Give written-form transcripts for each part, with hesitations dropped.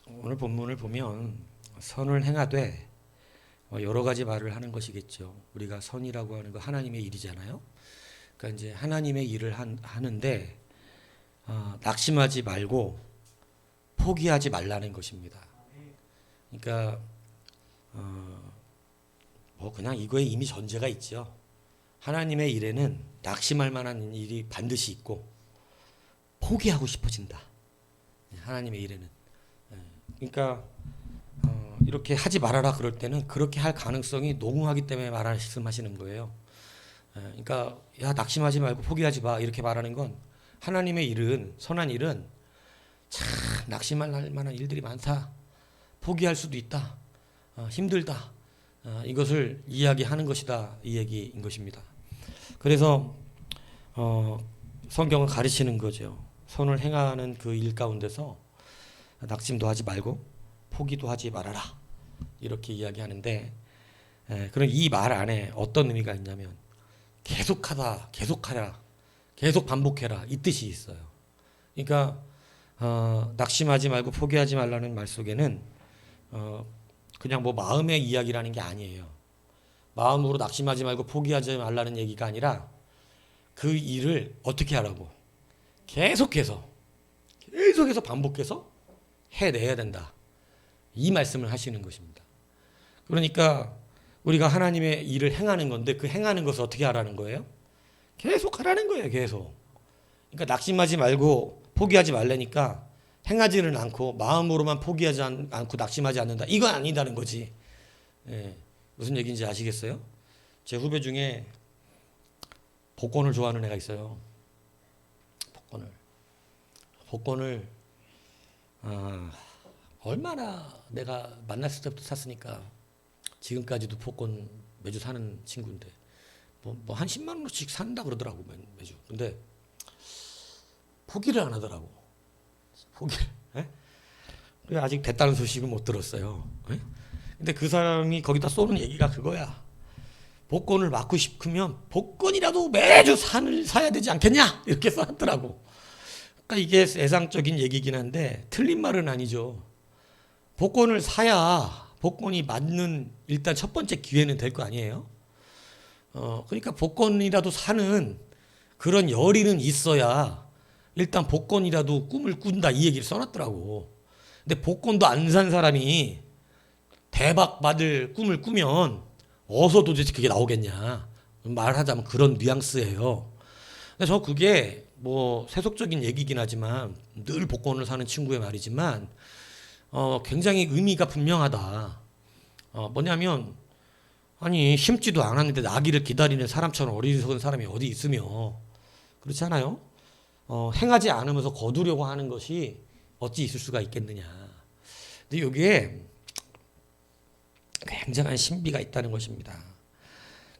오늘 본문을 보면 선을 행하되 여러 가지 말을 하는 것이겠죠. 우리가 선이라고 하는 거 하나님의 일이잖아요. 그러니까 이제 하나님의 일을 하는데 낙심하지 말고 포기하지 말라는 것입니다. 그러니까 뭐 그냥 이거에 이미 전제가 있죠. 하나님의 일에는 낙심할 만한 일이 반드시 있고 포기하고 싶어진다. 하나님의 일에는. 그러니까 이렇게 하지 말아라 그럴 때는 그렇게 할 가능성이 농후하기 때문에 말씀하시는 거예요. 그러니까 야 낙심하지 말고 포기하지 마 이렇게 말하는 건 하나님의 일은 선한 일은 참 낙심할 만한 일들이 많다. 포기할 수도 있다. 힘들다. 이것을 이야기하는 것이다. 이 얘기인 것입니다. 그래서 성경은 가르치는 거죠. 선을 행하는 그 일 가운데서 낙심도 하지 말고 포기도 하지 말아라. 이렇게 이야기하는데 그런 이 말 안에 어떤 의미가 있냐면 계속하다, 계속하라, 계속 반복해라 이 뜻이 있어요. 그러니까 낙심하지 말고 포기하지 말라는 말 속에는 그냥 뭐 마음의 이야기라는 게 아니에요. 마음으로 낙심하지 말고 포기하지 말라는 얘기가 아니라 그 일을 어떻게 하라고 계속해서 반복해서 해내야 된다. 이 말씀을 하시는 것입니다. 그러니까 우리가 하나님의 일을 행하는 건데 그 행하는 것을 어떻게 하라는 거예요? 계속 하라는 거예요. 계속. 그러니까 낙심하지 말고 포기하지 말라니까 행하지는 않고 마음으로만 포기하지 않고 낙심하지 않는다. 이건 아니다는 거지. 예, 무슨 얘기인지 아시겠어요? 제 후배 중에 복권을 좋아하는 애가 있어요. 복권을 얼마나 내가 만났을 때부터 샀으니까 지금까지도 복권 매주 사는 친구인데 뭐 한 10만 원씩 산다 그러더라고 매주. 근데 포기를 안 하더라고. 포기를. 예? 그래 아직 됐다는 소식은 못 들었어요. 예? 근데 그 사람이 거기다 쏘는 얘기가 그거야. 복권을 맞고 싶으면 복권이라도 매주 사야 되지 않겠냐? 이렇게 써놨더라고. 그러니까 이게 세상적인 얘기긴 한데 틀린 말은 아니죠. 복권을 사야 복권이 맞는 일단 첫 번째 기회는 될 거 아니에요. 그러니까 복권이라도 사는 그런 열의는 있어야 일단 복권이라도 꿈을 꾼다 이 얘기를 써놨더라고. 근데 복권도 안 산 사람이 대박 받을 꿈을 꾸면 어디서 도대체 그게 나오겠냐. 말하자면 그런 뉘앙스예요. 근데 저 그게 뭐 세속적인 얘기긴 하지만 늘 복권을 사는 친구의 말이지만 굉장히 의미가 분명하다. 뭐냐면 아니 심지도 않았는데 나기를 기다리는 사람처럼 어리석은 사람이 어디 있으며 그렇지 않아요? 행하지 않으면서 거두려고 하는 것이 어찌 있을 수가 있겠느냐. 근데 여기에 굉장한 신비가 있다는 것입니다.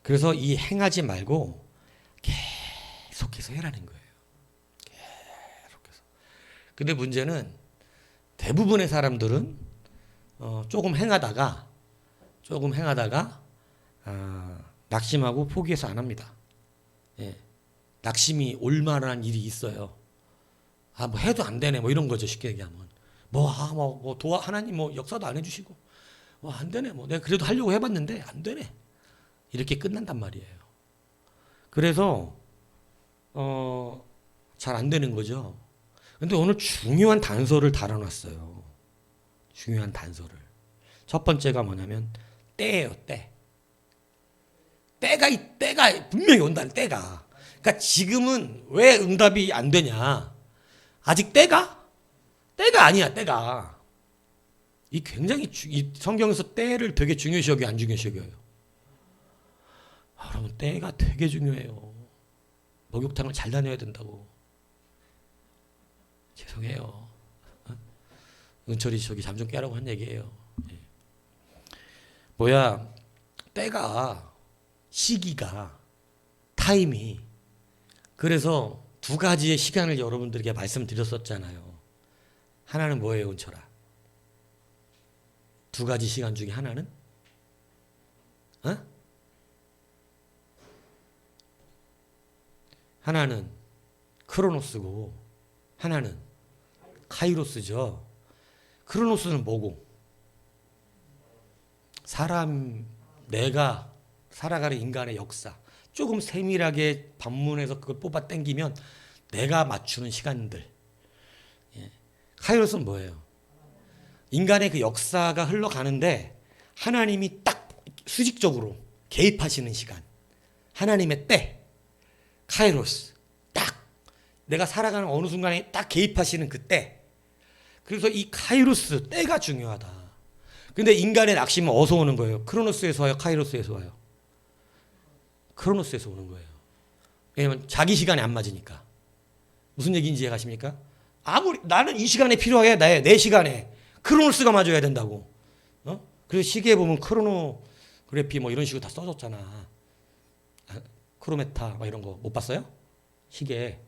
그래서 이 행하지 말고 계속해서 해라는 거예요. 계속해서. 근데 문제는 대부분의 사람들은 조금 행하다가 낙심하고 포기해서 안 합니다. 예. 낙심이 올 만한 일이 있어요. 뭐 해도 안 되네 뭐 이런 거죠. 쉽게 얘기하면 하나님 뭐 역사도 안 해주시고 안 되네 뭐 내가 그래도 하려고 해봤는데 안 되네 이렇게 끝난단 말이에요. 그래서 잘 안 되는 거죠. 근데 오늘 중요한 단서를 달아놨어요. 중요한 단서를. 첫 번째가 뭐냐면 때예요. 때. 때가 분명히 온다는 때가. 그러니까 지금은 왜 응답이 안 되냐? 아직 때가 아니야. 때가. 이 굉장히 이 성경에서 때를 되게 중요시 여겨요, 안 중요시 여겨요? 여러분 때가 되게 중요해요. 목욕탕을 잘 다녀야 된다고. 죄송해요. 은철이 저기 잠 좀 깨라고 한 얘기예요. 예. 뭐야 때가 시기가 타임이 그래서 두 가지의 시간을 여러분들에게 말씀드렸었잖아요. 하나는 뭐예요, 은철아? 두 가지 시간 중에 하나는 하나는 크로노스고 하나는 카이로스죠. 크로노스는 뭐고? 내가 살아가는 인간의 역사. 조금 세밀하게 반문해서 그걸 뽑아 당기면 내가 맞추는 시간들. 예. 카이로스는 뭐예요? 인간의 그 역사가 흘러가는데 하나님이 딱 수직적으로 개입하시는 시간. 하나님의 때. 카이로스. 딱. 내가 살아가는 어느 순간에 딱 개입하시는 그 때. 그래서 이 카이로스, 때가 중요하다. 근데 인간의 낙심은 어디서 오는 거예요? 크로노스에서 와요? 카이로스에서 와요? 크로노스에서 오는 거예요. 왜냐면 자기 시간에 안 맞으니까. 무슨 얘기인지 이해가십니까? 아무리 나는 이 시간에 필요해. 내 시간에. 크로노스가 맞아야 된다고. 그래서 시계에 보면 크로노그래피 뭐 이런 식으로 다 써졌잖아. 크로메타 막 이런 거 못 봤어요? 시계.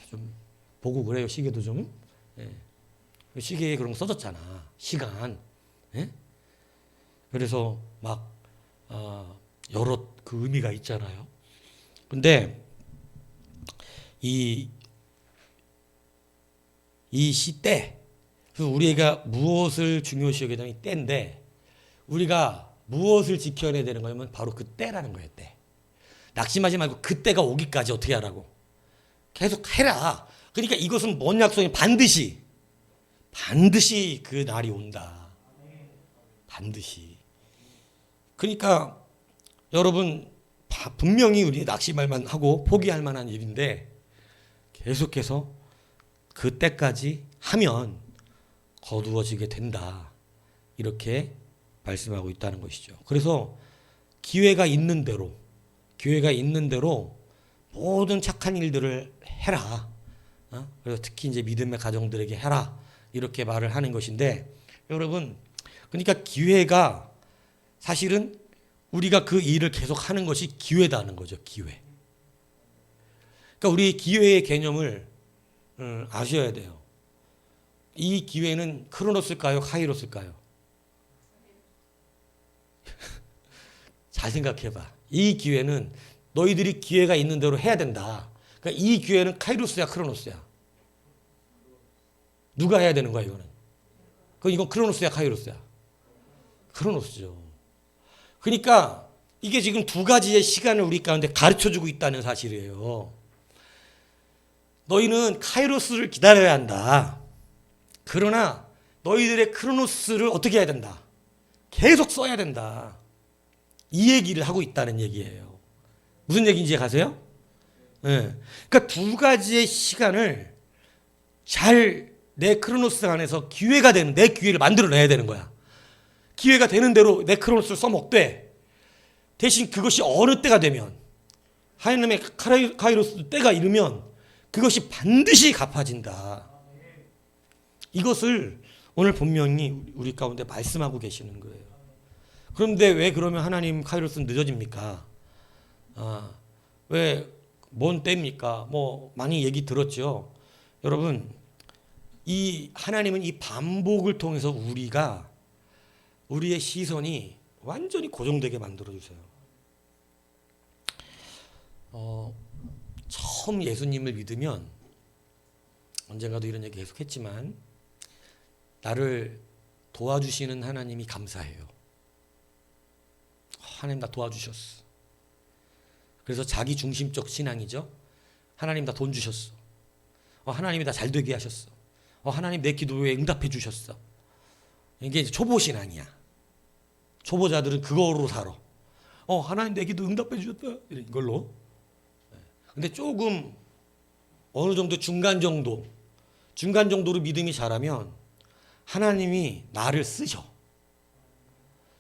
좀 보고 그래요. 시계도 좀. 예. 시계에 그런 거 써졌잖아. 시간. 예? 그래서 막 여러 그 의미가 있잖아요. 근데 이 시대, 그래서 우리가 무엇을 중요시 여기게 되면 때인데, 우리가 무엇을 지켜내야 되는 거냐면 바로 그 때라는 거예요. 때. 낙심하지 말고 그 때가 오기까지 어떻게 하라고? 계속 해라. 그러니까 이것은 뭔 약속이? 반드시 그 날이 온다. 반드시. 그러니까 여러분 분명히 우리 낙심할 만하고 포기할 만한 일인데 계속해서 그 때까지 하면 거두어지게 된다. 이렇게 말씀하고 있다는 것이죠. 그래서 기회가 있는 대로 모든 착한 일들을 해라. 그래서 특히 이제 믿음의 가정들에게 해라. 이렇게 말을 하는 것인데, 여러분, 그러니까 기회가 사실은 우리가 그 일을 계속 하는 것이 기회다는 거죠. 기회. 그러니까 우리 기회의 개념을 아셔야 돼요. 이 기회는 크로노스일까요? 카이로스일까요? 잘 생각해봐. 이 기회는 너희들이 기회가 있는 대로 해야 된다. 그러니까 이 기회는 카이로스야, 크로노스야? 누가 해야 되는 거야, 이거는? 그럼 이건 크로노스야, 카이로스야? 크로노스죠. 그러니까 이게 지금 두 가지의 시간을 우리 가운데 가르쳐주고 있다는 사실이에요. 너희는 카이로스를 기다려야 한다. 그러나 너희들의 크로노스를 어떻게 해야 된다? 계속 써야 된다. 이 얘기를 하고 있다는 얘기예요. 무슨 얘기인지 가세요? 네. 그러니까 두 가지의 시간을 잘 내 크로노스 안에서 기회가 되는 내 기회를 만들어내야 되는 거야. 기회가 되는 대로 내 크로노스를 써먹되, 대신 그것이 어느 때가 되면, 하나님의 카이로스 때가 이르면 그것이 반드시 갚아진다. 이것을 오늘 분명히 우리 가운데 말씀하고 계시는 거예요. 그런데 왜 그러면 하나님 카이로스는 늦어집니까? 왜 뭔 때입니까? 뭐 많이 얘기 들었죠. 여러분, 이 하나님은 이 반복을 통해서 우리의 시선이 완전히 고정되게 만들어 주세요. 처음 예수님을 믿으면, 언젠가도 이런 얘기 계속 했지만, 나를 도와주시는 하나님이 감사해요. 하나님 나 도와주셨어. 그래서 자기 중심적 신앙이죠. 하나님 나 돈 주셨어. 하나님이 나 잘 되게 하셨어. 하나님 내 기도에 응답해 주셨어. 이게 이제 초보 신앙이야. 초보자들은 그거로 살아. 하나님 내 기도 응답해 주셨다. 이런 걸로. 근데 조금 어느 정도 중간 정도로 믿음이 자라면 하나님이 나를 쓰셔.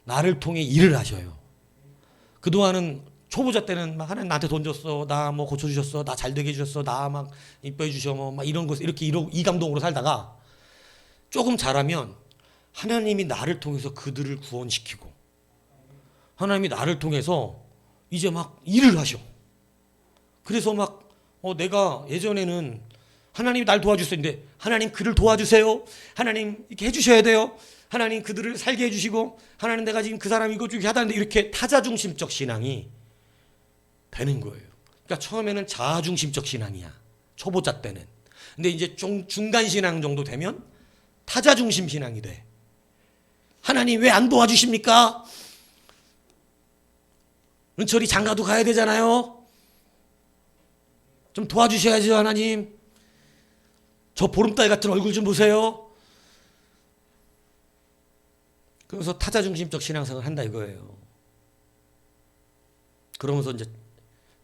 나를 통해 일을 하셔요. 그동안은 초보자 때는 막 하나님 나한테 돈 줬어, 나 뭐 고쳐주셨어, 나 잘 되게 해주셨어, 나 막 이뻐해 주셔, 막 이런 거 이렇게 이 감동으로 살다가 조금 자라면 하나님이 나를 통해서 그들을 구원시키고, 하나님이 나를 통해서 이제 막 일을 하셔. 그래서 막 내가 예전에는 하나님이 날 도와주셨는데, 하나님 그를 도와주세요, 하나님 이렇게 해주셔야 돼요, 하나님 그들을 살게 해주시고, 하나님 내가 지금 그 사람 이거 주게 하다는데, 이렇게 타자중심적 신앙이 되는 거예요. 그러니까 처음에는 자아중심적 신앙이야, 초보자 때는. 근데 이제 좀 중간 신앙 정도 되면 타자 중심 신앙이 돼. 하나님 왜 안 도와주십니까? 은철이 장가도 가야 되잖아요. 좀 도와주셔야죠, 하나님. 저 보름달 같은 얼굴 좀 보세요. 그러면서 타자 중심적 신앙생활을 한다 이거예요. 그러면서 이제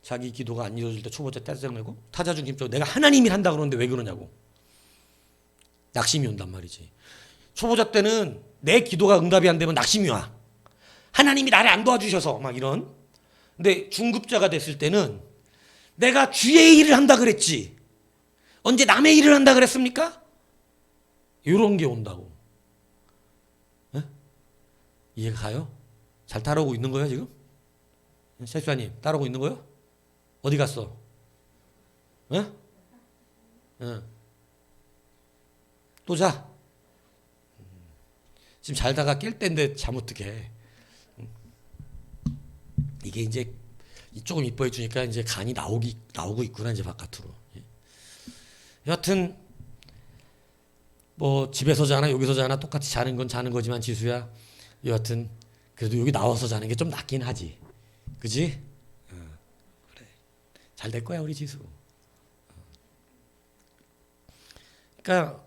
자기 기도가 안 이루어질 때 초보자 짜증내고 타자 중심적 내가 하나님이 한다 그러는데 왜 그러냐고. 낙심이 온단 말이지. 초보자 때는 내 기도가 응답이 안 되면 낙심이 와. 하나님이 나를 안 도와주셔서 막 이런. 근데 중급자가 됐을 때는 내가 주의 일을 한다 그랬지. 언제 남의 일을 한다 그랬습니까? 이런 게 온다고. 네? 이해가 가요? 잘 따라오고 있는 거예요 지금? 실수아님 따라오고 있는 거예요? 어디 갔어? 네? 또 자. 지금 잘다가 깰 때인데 잠 어떡해. 이게 이제 조금 이뻐해 주니까 이제 간이 나오고 있구나 이제 바깥으로. 여하튼 뭐 집에서 자나 여기서 자나 똑같이 자는 건 자는 거지만 지수야. 여하튼 그래도 여기 나와서 자는 게 좀 낫긴 하지. 그지? 그래. 잘 될 거야 우리 지수. 그러니까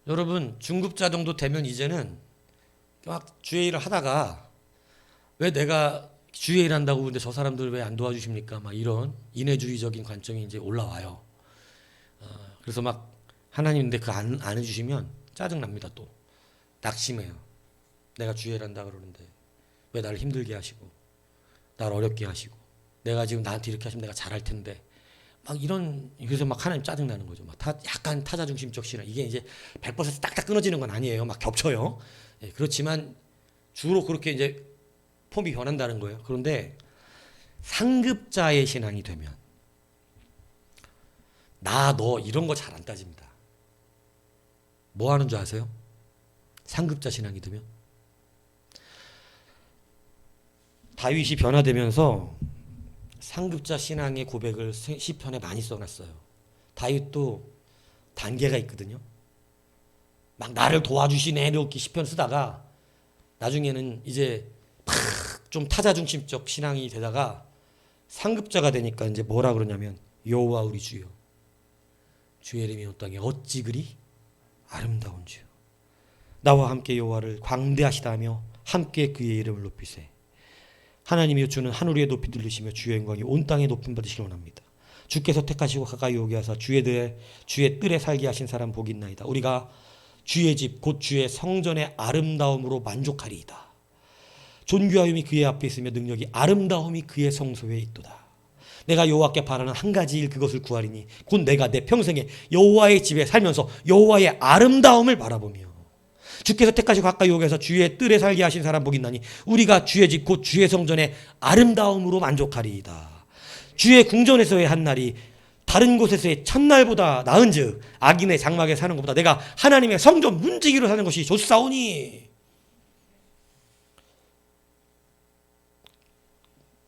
여러분 중급자 정도 되면 이제는 막 주의 일을 하다가 왜 내가 주의 일 한다고 근데 저 사람들 왜 안 도와주십니까? 막 이런 인애주의적인 관점이 이제 올라와요. 그래서 막 하나님인데 그 안 해주시면 짜증납니다. 또 낙심해요. 내가 주의 일 한다 그러는데 왜 나를 힘들게 하시고 나를 어렵게 하시고 내가 지금 나한테 이렇게 하시면 내가 잘할 텐데 막 이런. 그래서 막 하나님 짜증나는 거죠. 막 약간 타자 중심적 신앙. 이게 이제 100% 딱딱 끊어지는 건 아니에요. 막 겹쳐요. 예, 그렇지만 주로 그렇게 이제 폼이 변한다는 거예요. 그런데 상급자의 신앙이 되면 나 너 이런 거 잘 안 따집니다. 뭐 하는 줄 아세요? 상급자 신앙이 되면 다윗이 변화되면서 상급자 신앙의 고백을 시편에 많이 써놨어요. 다윗도 단계가 있거든요. 막 나를 도와주시네 이렇게 시편 쓰다가 나중에는 이제 막 좀 타자 중심적 신앙이 되다가 상급자가 되니까 이제 뭐라 그러냐면 여호와 우리 주여 주의 이름이 온 땅에 어찌 그리 아름다운 주여 나와 함께 여호와를 광대하시다며 함께 그의 이름을 높이세. 하나님이여 주는 하늘 위에 높이 들리시며 주의 영광이 온 땅에 높임 받으시기 원합니다. 주께서 택하시고 가까이 오게 하사 주의 뜰에 살게 하신 사람 복이 있나이다. 우리가 주의 집 곧 주의 성전의 아름다움으로 만족하리이다. 존귀하움이 그의 앞에 있으며 능력이 아름다움이 그의 성소에 있도다. 내가 여호와께 바라는 한 가지 일 그것을 구하리니 곧 내가 내 평생에 여호와의 집에 살면서 여호와의 아름다움을 바라보며 주께서 택하시고 가까이 오게 해서 주의 뜰에 살게 하신 사람 복이 있나니 우리가 주의 집 곧 주의 성전의 아름다움으로 만족하리이다. 주의 궁전에서의 한 날이 다른 곳에서의 첫날보다 나은즉 악인의 장막에 사는 것보다 내가 하나님의 성전 문지기로 사는 것이 좋사오니.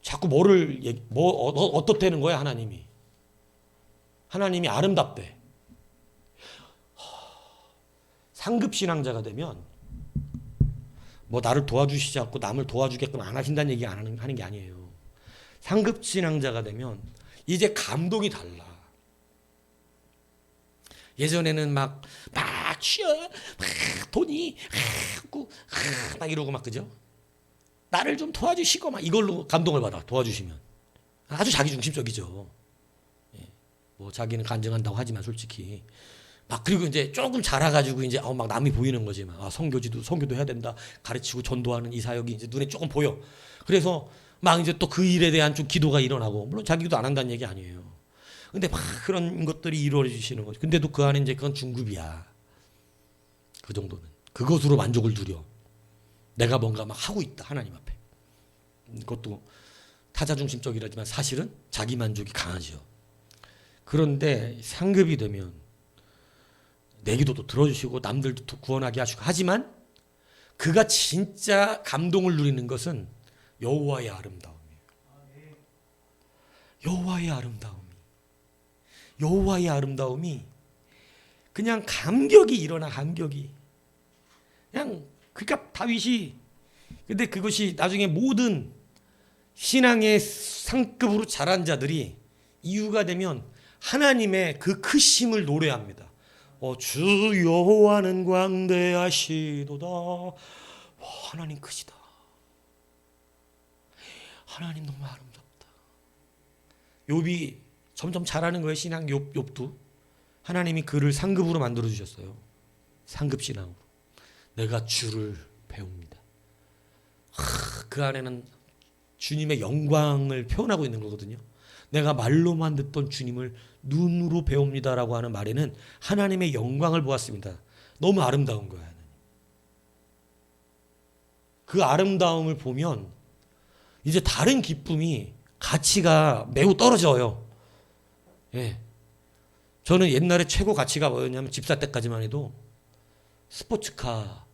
자꾸 어떻다는 거야 하나님이. 하나님이 아름답대. 상급신앙자가 되면 뭐 나를 도와주시지 않고 남을 도와주게끔 안 하신다는 얘기 안 하는 게 아니에요. 상급신앙자가 되면 이제 감동이 달라. 예전에는 막 취어 막 돈이 막 이러고 막 그죠? 나를 좀 도와주시고 막 이걸로 감동을 받아. 도와주시면 아주 자기중심적이죠. 예. 뭐 자기는 간증한다고 하지만 솔직히 막 그리고 이제 조금 자라가지고 이제 막 남이 보이는 거지. 막 선교도 해야 된다. 가르치고 전도하는 이 사역이 이제 눈에 조금 보여. 그래서 막 이제 또 그 일에 대한 좀 기도가 일어나고 물론 자기 기도 안 한다는 얘기 아니에요. 근데 막 그런 것들이 이루어지시는 거죠. 근데도 그 안에 이제 그건 중급이야. 그 정도는 그것으로 만족을 누려. 내가 뭔가 막 하고 있다 하나님 앞에. 그것도 타자 중심적이라지만 사실은 자기 만족이 강하죠. 그런데 상급이 되면 내 기도도 들어주시고 남들도 구원하게 하시고 하지만 그가 진짜 감동을 누리는 것은 여호와의 아름다움이에요. 여호와의 아름다움이. 여호와의 아름다움이 그냥 감격이 일어나. 감격이. 그냥 그러니까 다윗이 근데 그것이 나중에 모든 신앙의 상급으로 자란 자들이 이유가 되면 하나님의 그 크심을 노래합니다. 주 여호와는 광대하시도다. 하나님 크시다. 하나님 너무 아름답다. 욥이 점점 잘하는 거예요. 신앙 욥도 하나님이 그를 상급으로 만들어 주셨어요. 상급 신앙으로. 내가 주를 배웁니다. 그 안에는 주님의 영광을 표현하고 있는 거거든요. 내가 말로만 듣던 주님을 눈으로 배웁니다라고 하는 말에는 하나님의 영광을 보았습니다. 너무 아름다운 거야. 그 아름다움을 보면 이제 다른 기쁨이 가치가 매우 떨어져요. 예. 저는 옛날에 최고 가치가 뭐였냐면 집사 때까지만 해도 스포츠카에다가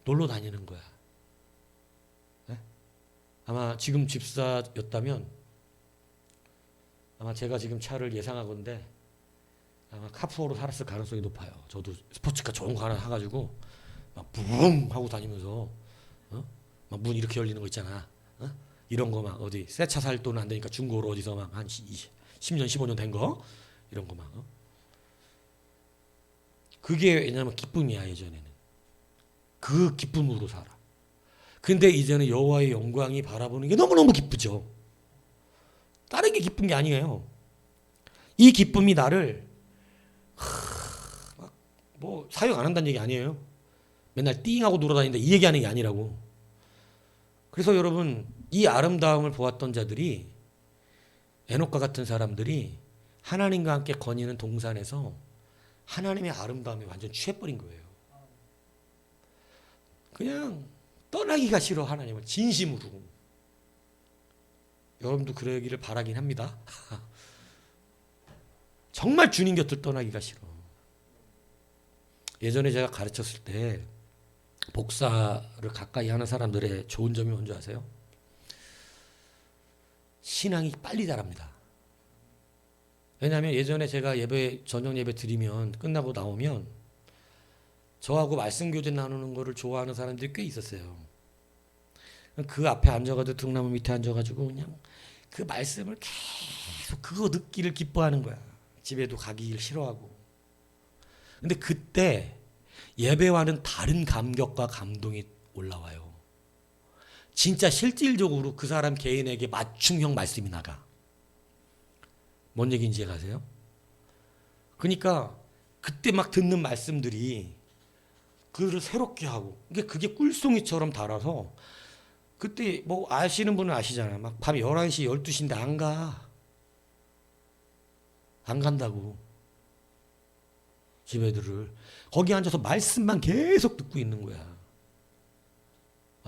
놀러 다니는 거야. 예? 아마 지금 집사였다면 아마 제가 지금 차를 예상하건대 아마 카푸어로 살았을 가능성이 높아요. 저도 스포츠카 좋은 거 하나 사가지고 막 붕 하고 다니면서 막 문 이렇게 열리는 거 있잖아. 이런 거 막 어디 새 차 살 돈은 안 되니까 중고로 어디서 막 한 10년 15년 된 거 이런 거 막 그게 왜냐면 기쁨이야. 예전에는 그 기쁨으로 살아. 근데 이제는 여호와의 영광이 바라보는 게 너무너무 기쁘죠. 다른 게 기쁜 게 아니에요. 이 기쁨이 나를 뭐 사용 안 한다는 얘기 아니에요. 맨날 띵하고 돌아다닌다 이 얘기하는 게 아니라고. 그래서 여러분 이 아름다움을 보았던 자들이 에녹과 같은 사람들이 하나님과 함께 거니는 동산에서 하나님의 아름다움에 완전 취해버린 거예요. 그냥 떠나기가 싫어. 하나님을 진심으로. 여러분도 그러기를 바라긴 합니다. 정말 주님 곁을 떠나기가 싫어. 예전에 제가 가르쳤을 때 복사를 가까이 하는 사람들의 좋은 점이 뭔지 아세요? 신앙이 빨리 자랍니다. 왜냐하면 예전에 제가 저녁 예배 드리면 끝나고 나오면 저하고 말씀 교제 나누는 거를 좋아하는 사람들이 꽤 있었어요. 그 앞에 앉아가지고 등나무 밑에 앉아가지고 그냥 그 말씀을 계속 그거 듣기를 기뻐하는 거야. 집에도 가기를 싫어하고. 근데 그때 예배와는 다른 감격과 감동이 올라와요. 진짜 실질적으로 그 사람 개인에게 맞춤형 말씀이 나가. 뭔 얘기인지 이해가세요? 그러니까 그때 막 듣는 말씀들이 그를 새롭게 하고 그게 꿀송이처럼 달아서 그때 뭐 아시는 분은 아시잖아요. 막 밤 11시 12시인데 안 가. 안 간다고. 집애들을 거기 앉아서 말씀만 계속 듣고 있는 거야.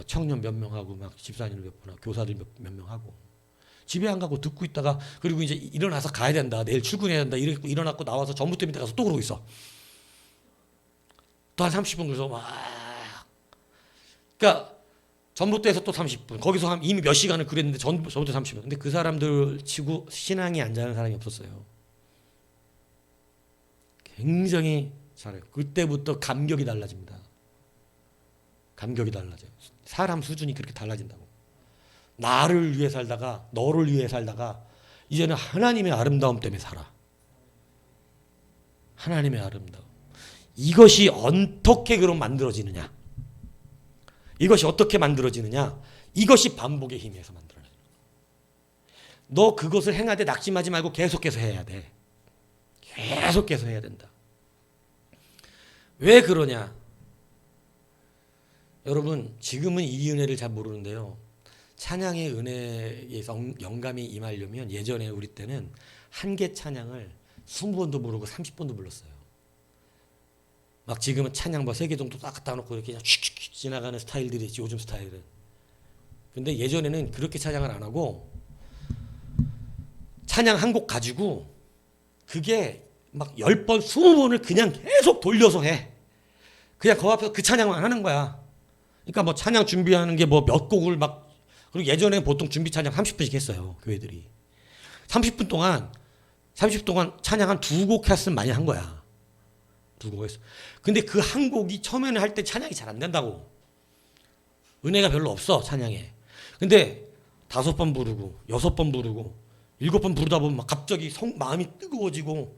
청년 몇 명하고 막 집사님 몇 분 하고 교사들 몇 명하고 집에 안 가고 듣고 있다가 그리고 이제 일어나서 가야 된다. 내일 출근해야 된다. 이렇게 일어났고 나와서 전봇대 밑에 가서 또 그러고 있어. 또 한 30분 그래서 막 그러니까 전봇대에서 또 30분 거기서 이미 몇 시간을 그랬는데 전봇대 30분. 근데 그 사람들 치고 신앙이 안 자는 사람이 없었어요. 굉장히 잘해요. 그때부터 감격이 달라집니다. 감격이 달라져요. 사람 수준이 그렇게 달라진다고. 나를 위해 살다가 너를 위해 살다가 이제는 하나님의 아름다움 때문에 살아. 하나님의 아름다움. 이것이 어떻게 그럼 만들어지느냐? 이것이 어떻게 만들어지느냐? 이것이 반복의 힘에서 만들어져요. 너 그것을 행하되 낙심하지 말고 계속해서 해야 돼. 계속해서 해야 된다. 왜 그러냐? 여러분 지금은 이 은혜를 잘 모르는데요. 찬양의 은혜에서 영감이 임하려면 예전에 우리 때는 한 개 찬양을 20번도 부르고 30번도 불렀어요. 막 지금은 찬양 뭐 3개 정도 딱 갖다 놓고 이렇게 그냥 슉슉 지나가는 스타일들이 있지, 요즘 스타일은. 근데 예전에는 그렇게 찬양을 안 하고 찬양 한 곡 가지고 그게 막 10번, 20번을 그냥 계속 돌려서 해. 그냥 그 앞에서 그 찬양만 하는 거야. 그러니까 뭐 찬양 준비하는 게 뭐 몇 곡을 막, 그리고 예전에 보통 준비 찬양 30분씩 했어요. 교회들이. 30분 동안 찬양 한 2곡 했으면 많이 한 거야. 두 곡 했어. 근데 그 한 곡이 처음에는 할 때 찬양이 잘 안 된다고. 은혜가 별로 없어 찬양에. 근데 5번 부르고 6번 부르고 7번 부르다 보면 막 갑자기 마음이 뜨거워지고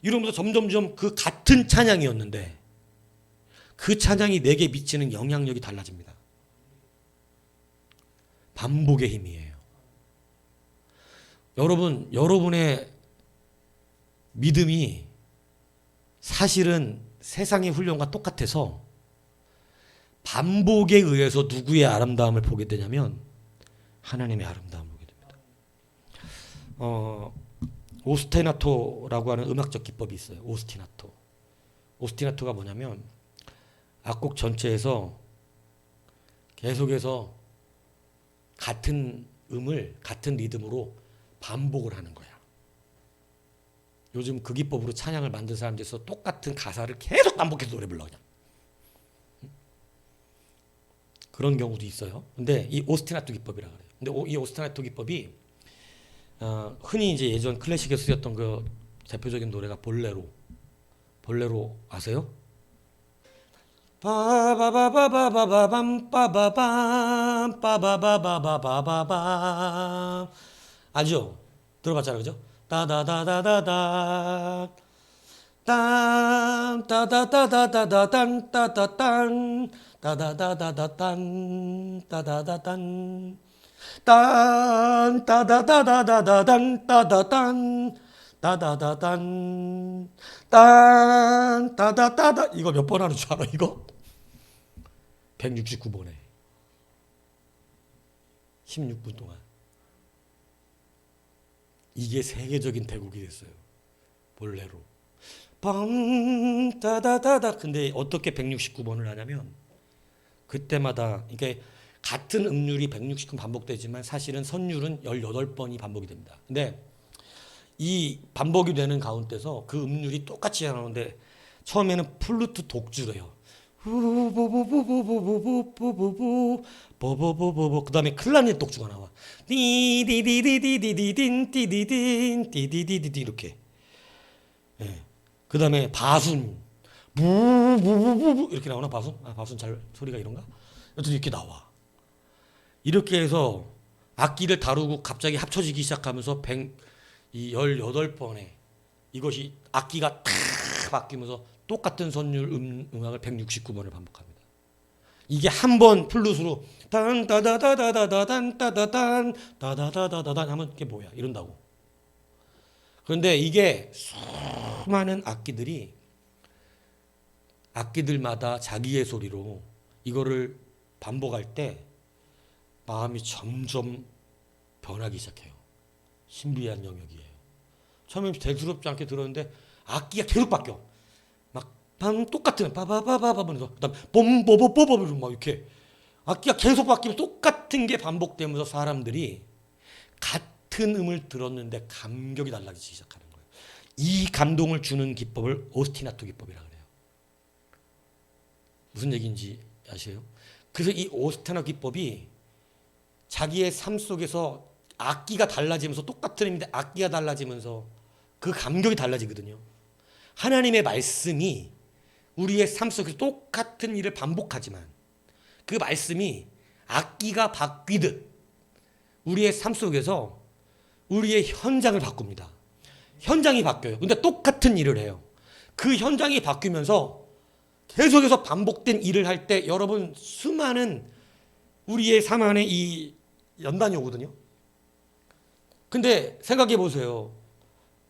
이러면서 점점점 그 같은 찬양이었는데 그 찬양이 내게 미치는 영향력이 달라집니다. 반복의 힘이에요. 여러분, 여러분의 믿음이 사실은 세상의 훈련과 똑같아서 반복에 의해서 누구의 아름다움을 보게 되냐면 하나님의 아름다움을 보게 됩니다. 오스티나토라고 하는 음악적 기법이 있어요. 오스티나토. 오스티나토가 뭐냐면 악곡 전체에서 계속해서 같은 음을 같은 리듬으로 반복을 하는 거야. 요즘 그 기법으로 찬양을 만든 사람들에서 똑같은 가사를 계속 반복해서 노래 불러 그냥. 그런 경우도 있어요. 근데 이 오스티나토 기법이라 그래요. 근데 이 오스티나토 기법이 흔히 이제 예전 클래식에 쓰였던 그 대표적인 노래가 볼레로. 볼레로 아세요? 빠바바바바바밤 빠바밤 빠바바바바바밤 알죠? 들어봤잖아요, 그죠? 따다다다다다 딴 따다다다다단 따다딴 따다다다다단 따다다단 딴 따다다다다단 따다딴 따다다단 딴 따다다다 이거 몇 번 하는 줄 알아 이거? 169번에 16분 동안 이게 세계적인 대국이 됐어요. 볼레로 빰 따다다다. 근데 어떻게 169번을 하냐면 그때마다 그러니까 같은 음률이 169번 반복되지만 사실은 선율은 18번이 반복이 됩니다. 근데 이 반복이 되는 가운데서 그 음률이 똑같이 나오는데 처음에는 플루트 독주래요. 그 다음에 클라리넷 독주가 나와. 디디디디디디딘 디디딘 디디디디디 이렇게. 그 다음에 바순 부부부부 이렇게 나오나 바순? 바순 잘 소리가 이런가? 여튼 이렇게 나와. 이렇게 해서 악기를 다루고 갑자기 합쳐지기 시작하면서 18번에 이것이 악기가 탁 바뀌면서 똑같은 선율 음악을 169번을 반복합니다. 이게 한 번 플룻으로 단 따다다다다단 따다단 따다다다다단 하면 이게 뭐야 이런다고. 그런데 이게 수많은 악기들마다 자기의 소리로 이거를 반복할 때 마음이 점점 변하기 시작해요. 신비한 영역이에요. 처음엔 대수롭지 않게 들었는데 악기가 계속 바뀌어. 막 똑같은 빠바바바바면서 그다음 뽐뽀뽀뽀뽀 막 이렇게 악기가 계속 바뀌면 똑같은 게 반복되면서 사람들이 같은 음을 들었는데 감격이 달라지기 시작하는 거예요. 이 감동을 주는 기법을 오스티나토 기법이라 그래요. 무슨 얘기인지 아세요? 그래서 이 오스티나토 기법이 자기의 삶 속에서 악기가 달라지면서 똑같은 의미인데 악기가 달라지면서 그 감격이 달라지거든요. 하나님의 말씀이 우리의 삶 속에서 똑같은 일을 반복하지만 그 말씀이 악기가 바뀌듯 우리의 삶 속에서 우리의 현장을 바꿉니다. 현장이 바뀌어요. 근데 똑같은 일을 해요. 그 현장이 바뀌면서 계속해서 반복된 일을 할 때 여러분 수많은 우리의 삶 안에 이 연단이 오거든요. 근데 생각해 보세요.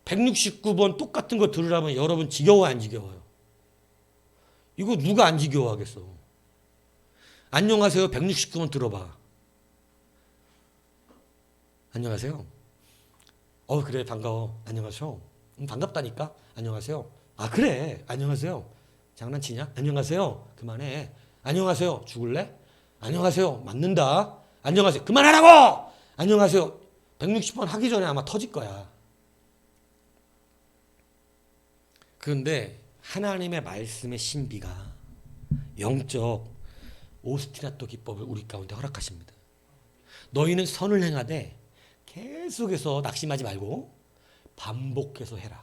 169번 똑같은 거 들으라면 여러분 지겨워 안 지겨워요? 이거 누가 안 지겨워하겠어? 안녕하세요. 169번 들어봐. 안녕하세요. 그래 반가워. 안녕하세요. 반갑다니까. 안녕하세요. 그래. 안녕하세요. 장난치냐? 안녕하세요. 그만해. 안녕하세요. 죽을래? 안녕하세요. 맞는다. 안녕하세요. 그만하라고! 안녕하세요. 160번 하기 전에 아마 터질 거야. 그런데 하나님의 말씀의 신비가 영적 오스티나토 기법을 우리 가운데 허락하십니다. 너희는 선을 행하되 계속해서 낙심하지 말고 반복해서 해라.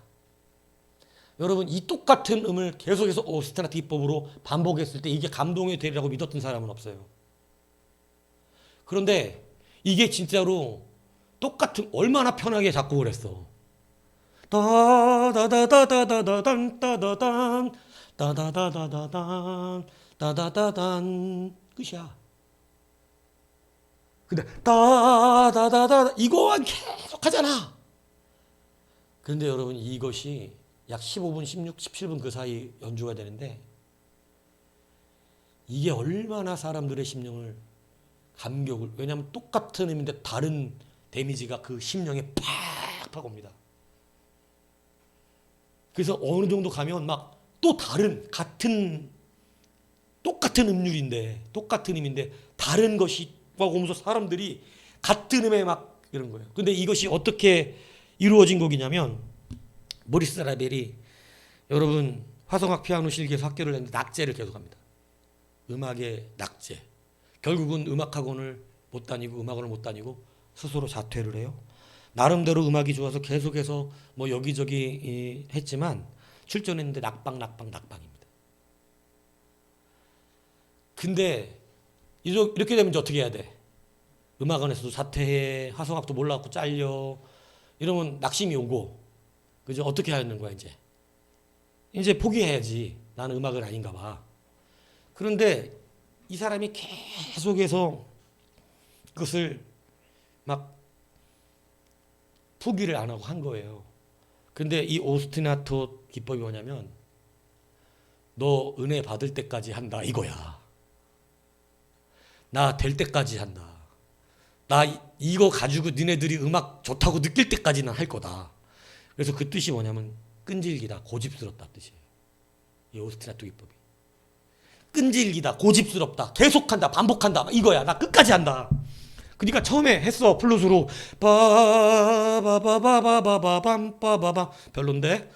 여러분 이 똑같은 음을 계속해서 오스티나토 기법으로 반복했을 때 이게 감동이 되리라고 믿었던 사람은 없어요. 그런데 이게 진짜로 똑같은 얼마나 편하게 작곡을 했어. 따다다다다다단 따다단 따다다다다단 따다다단 끝이야. 근데 따다다다 이거만 계속 하잖아. 그런데 여러분 이것이 약 15분, 16, 17분 그 사이 연주가 되는데 이게 얼마나 사람들의 심령을 감격을, 왜냐하면 똑같은 음인데 다른 데미지가 그 심령에 팍팍 옵니다. 그래서 어느 정도 가면 막 또 다른 똑같은 음률인데 똑같은 음인데 다른 것이 막 오면서 사람들이 같은 음에 막 이런 거예요. 근데 이것이 어떻게 이루어진 곡이냐면 모리스 라벨이 여러분 화성학 피아노 실기에서 학교를 했는데 낙제를 계속합니다. 음악의 낙제. 결국은 음악학원을 못 다니고 음악원을 못 다니고 스스로 자퇴를 해요. 나름대로 음악이 좋아서 계속해서 뭐 여기저기 했지만 출전했는데 낙방입니다. 근데 이렇게 되면 이제 어떻게 해야 돼? 음악원에서도 자퇴해, 화성학도 몰라갖고 잘려, 이러면 낙심이 오고, 그죠? 어떻게 하는 거야 이제 포기해야지. 나는 음악은 아닌가 봐. 그런데 이 사람이 계속해서 그것을 막 포기를 안 하고 한 거예요. 근데 이 오스티나토 기법이 뭐냐면 너 은혜 받을 때까지 한다 이거야. 나 될 때까지 한다. 나 이거 가지고 니네들이 음악 좋다고 느낄 때까지는 할 거다. 그래서 그 뜻이 뭐냐면 끈질기다, 고집스럽다 뜻이에요. 이 오스티나토 기법이. 끈질기다, 고집스럽다, 계속한다, 반복한다 이거야. 나 끝까지 한다. 그러니까 처음에 했어 플룻으로 빠바바바바바밤빠바밤 별론데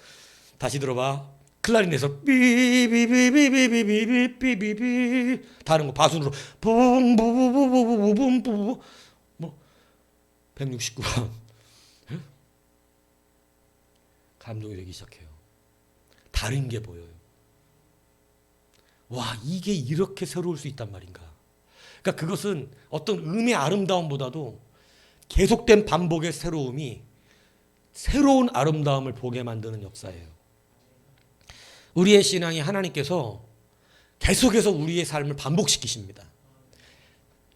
다시 들어봐. 클라리넷에서 삐비비비비비비비비 다른 거 바순으로 붕부부부부부부부 뭐 169번 감동이 되기 시작해요. 다른 게 보여요. 와 이게 이렇게 새로울 수 있단 말인가. 그러니까 그것은 어떤 음의 아름다움보다도 계속된 반복의 새로움이 새로운 아름다움을 보게 만드는 역사예요. 우리의 신앙이 하나님께서 계속해서 우리의 삶을 반복시키십니다.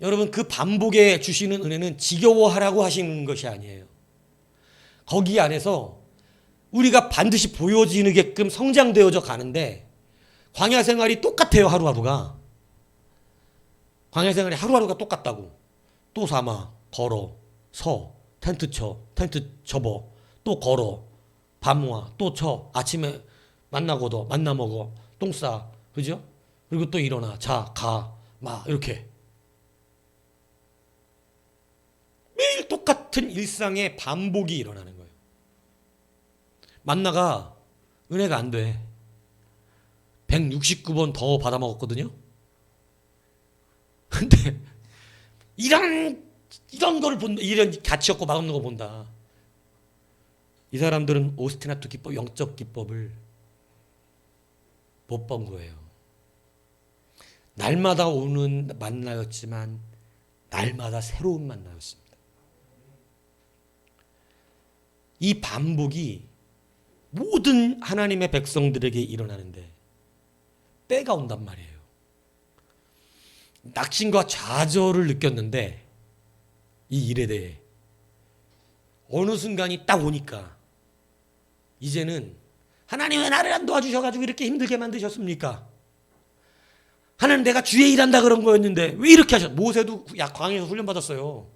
여러분 그 반복에 주시는 은혜는 지겨워하라고 하시는 것이 아니에요. 거기 안에서 우리가 반드시 보여지게끔 성장되어져 가는데 광야 생활이 똑같아요. 하루하루가. 광야 생활이 하루하루가 똑같다고. 또 삼아, 걸어, 서, 텐트 쳐, 텐트 접어, 또 걸어, 밥 모아, 또 쳐, 아침에 만나고도 만나 먹어, 똥 싸, 그죠? 그리고 또 일어나, 자, 가, 막 이렇게 매일 똑같은 일상의 반복이 일어나는 거예요. 만나가 은혜가 안 돼. 169번 더 받아 먹었거든요. 근데 이런 거를 본다, 이런 가치 없고 맛없는 거 본다. 이 사람들은 오스티나토 기법, 영적 기법을 못 본 거예요. 날마다 오는 만나였지만 날마다 새로운 만나였습니다. 이 반복이 모든 하나님의 백성들에게 일어나는데 때가 온단 말이에요. 낙심과 좌절을 느꼈는데 이 일에 대해 어느 순간이 딱 오니까 이제는 하나님 왜 나를 안 도와주셔가지고 이렇게 힘들게 만드셨습니까? 하나님 내가 주의 일한다 그런 거였는데 왜 이렇게 하셨? 모세도 광야에서 훈련받았어요.